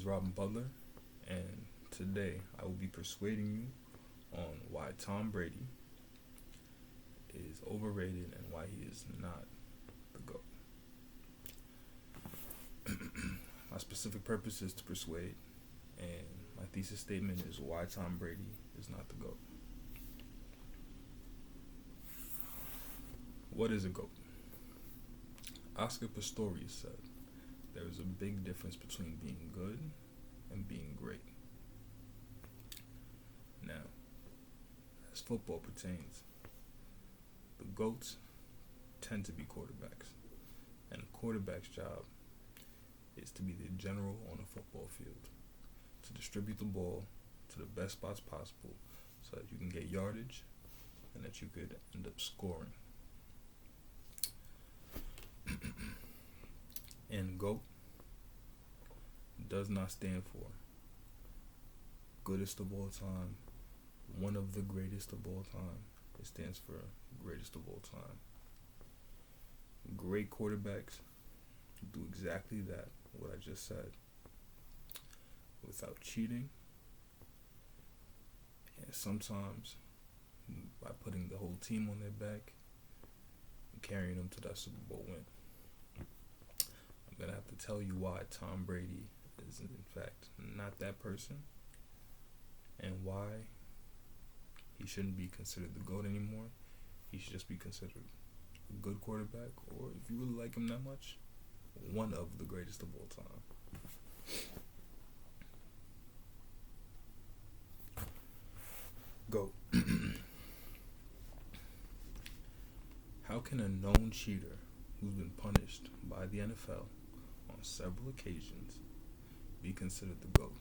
Robin Butler, and today I will be persuading you on why Tom Brady is overrated and why he is not the GOAT. My specific purpose is to persuade, and my thesis statement is why Tom Brady is not the GOAT. What is a GOAT? Oscar Pistorius said, there is a big difference between being good and being great. Now, as football pertains, the GOATs tend to be quarterbacks, and a quarterback's job is to be the general on a football field, to distribute the ball to the best spots possible so that you can get yardage and that you could end up scoring. And GOAT does not stand for goodest of all time, one of the greatest of all time. It stands for greatest of all time. Great quarterbacks do exactly that, what I just said, without cheating, and sometimes by putting the whole team on their back and carrying them to that Super Bowl win. I'm going to have to tell you why Tom Brady is in fact not that person, and why he shouldn't be considered the GOAT anymore. He should just be considered a good quarterback, or if you really like him that much, one of the greatest of all time. GOAT. How can a known cheater who's been punished by the NFL on several occasions be considered the GOAT?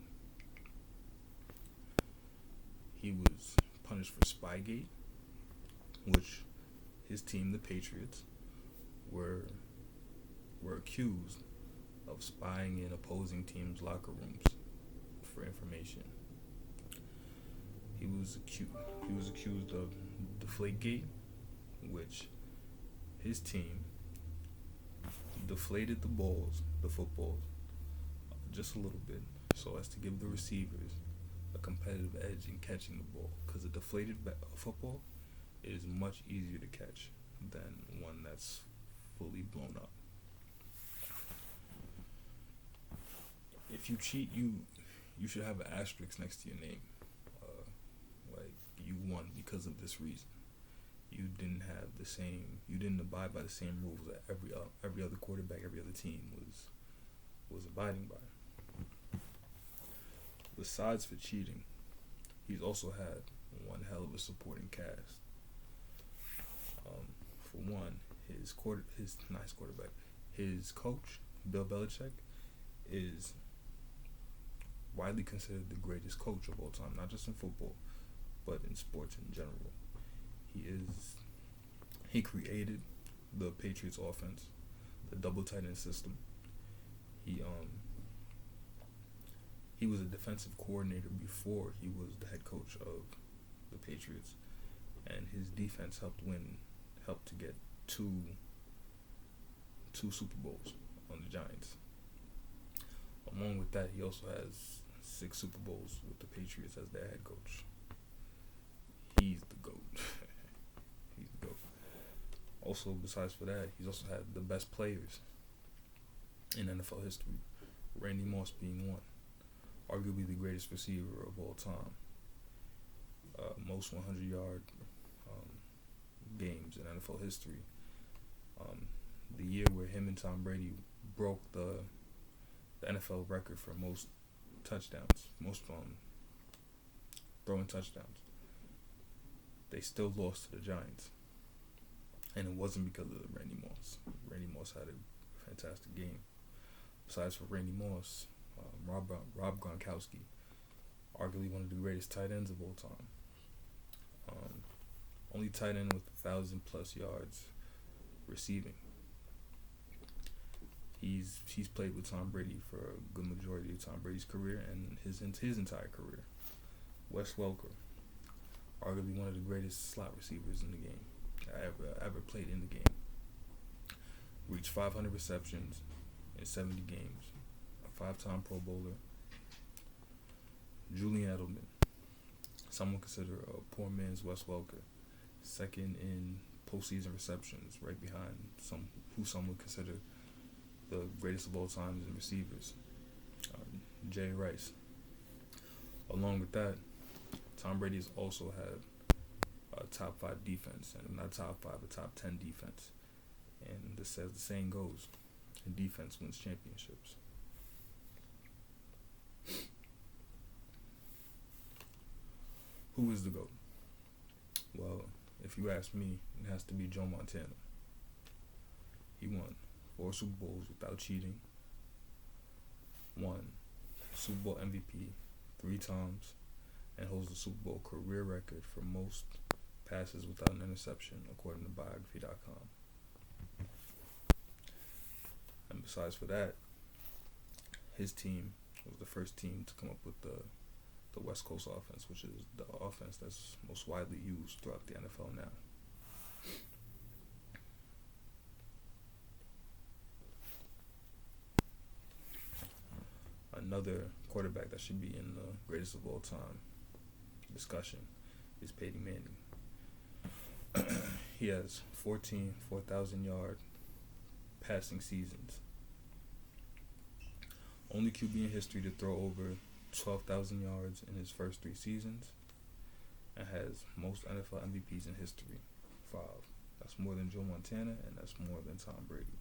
He was punished for Spygate, which his team, the Patriots, were accused of spying in opposing teams' locker rooms for information. He was accused of Deflategate, which his team deflated the footballs, just a little bit, so as to give the receivers a competitive edge in catching the ball. Because a deflated football is much easier to catch than one that's fully blown up. If you cheat, you should have an asterisk next to your name, like you won because of this reason. You didn't abide by the same rules that every other quarterback, every other team was abiding by. Besides for cheating, he's also had one hell of a supporting cast. For one, his coach, Bill Belichick, is widely considered the greatest coach of all time, not just in football, but in sports in general. He created the Patriots offense, the double tight end system. He was a defensive coordinator before he was the head coach of the Patriots, and his defense helped to get two Super Bowls on the Giants. Along with that, he also has 6 Super Bowls with the Patriots as their head coach. He's the GOAT. He's the GOAT. Also, besides for that, he's also had the best players in NFL history, Randy Moss being one, arguably the greatest receiver of all time, most 100-yard games in NFL history. The year where him and Tom Brady broke the NFL record for most touchdowns, most throwing touchdowns, they still lost to the Giants. And it wasn't because of Randy Moss. Randy Moss had a fantastic game. Besides for Randy Moss, Rob Gronkowski, arguably one of the greatest tight ends of all time. Only tight end with 1,000+ yards receiving. He's played with Tom Brady for a good majority of Tom Brady's career and his entire career. Wes Welker, arguably one of the greatest slot receivers in the game, ever played in the game. Reached 500 receptions in 70 games, a 5-time Pro Bowler, Julian Edelman, someone considered a poor man's Wes Welker, second in postseason receptions, right behind some would consider the greatest of all time in receivers, Jerry Rice. Along with that, Tom Brady has also had a top 5 defense, and not top 5, a top 10 defense. And this says the saying goes, defense wins championships. Who is the GOAT? Well, if you ask me, it has to be Joe Montana. He won 4 Super Bowls without cheating, won Super Bowl MVP 3 times, and holds the Super Bowl career record for most passes without an interception, according to biography.com. And besides for that, his team was the first team to come up with the West Coast offense, which is the offense that's most widely used throughout the NFL now. Another quarterback that should be in the greatest of all time discussion is Peyton Manning. He has 14 4,000-yard passing seasons. Only QB in history to throw over 12,000 yards in his first 3 seasons, and has most NFL MVPs in history, 5. That's more than Joe Montana, and that's more than Tom Brady.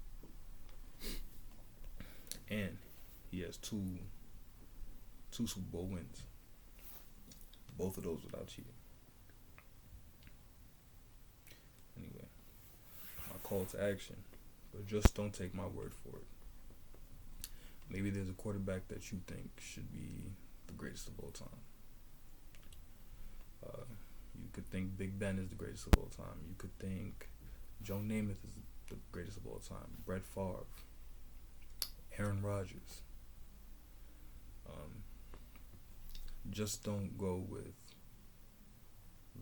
And he has two Super Bowl wins, both of those without cheating. Anyway, my call to action, but just don't take my word for it. Maybe there's a quarterback that you think should be the greatest of all time. You could think Big Ben is the greatest of all time. You could think Joe Namath is the greatest of all time. Brett Favre, Aaron Rodgers. Just don't go with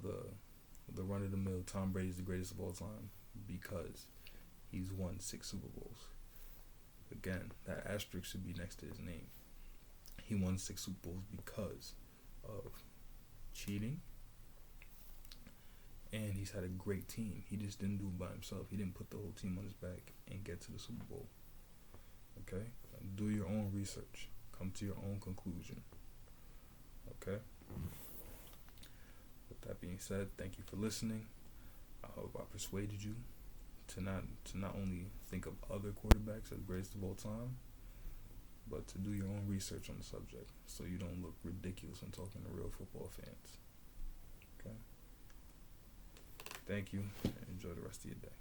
the run-of-the-mill Tom Brady is the greatest of all time because he's won 6 Super Bowls. Again, that asterisk should be next to his name. He won 6 Super Bowls because of cheating, and he's had a great team. He just didn't do it by himself. He didn't put the whole team on his back and get to the Super Bowl. Okay? Do your own research. Come to your own conclusion. Okay? With that being said, thank you for listening. I hope I persuaded you to not only think of other quarterbacks as greatest of all time, but to do your own research on the subject so you don't look ridiculous when talking to real football fans. Okay? Thank you, and enjoy the rest of your day.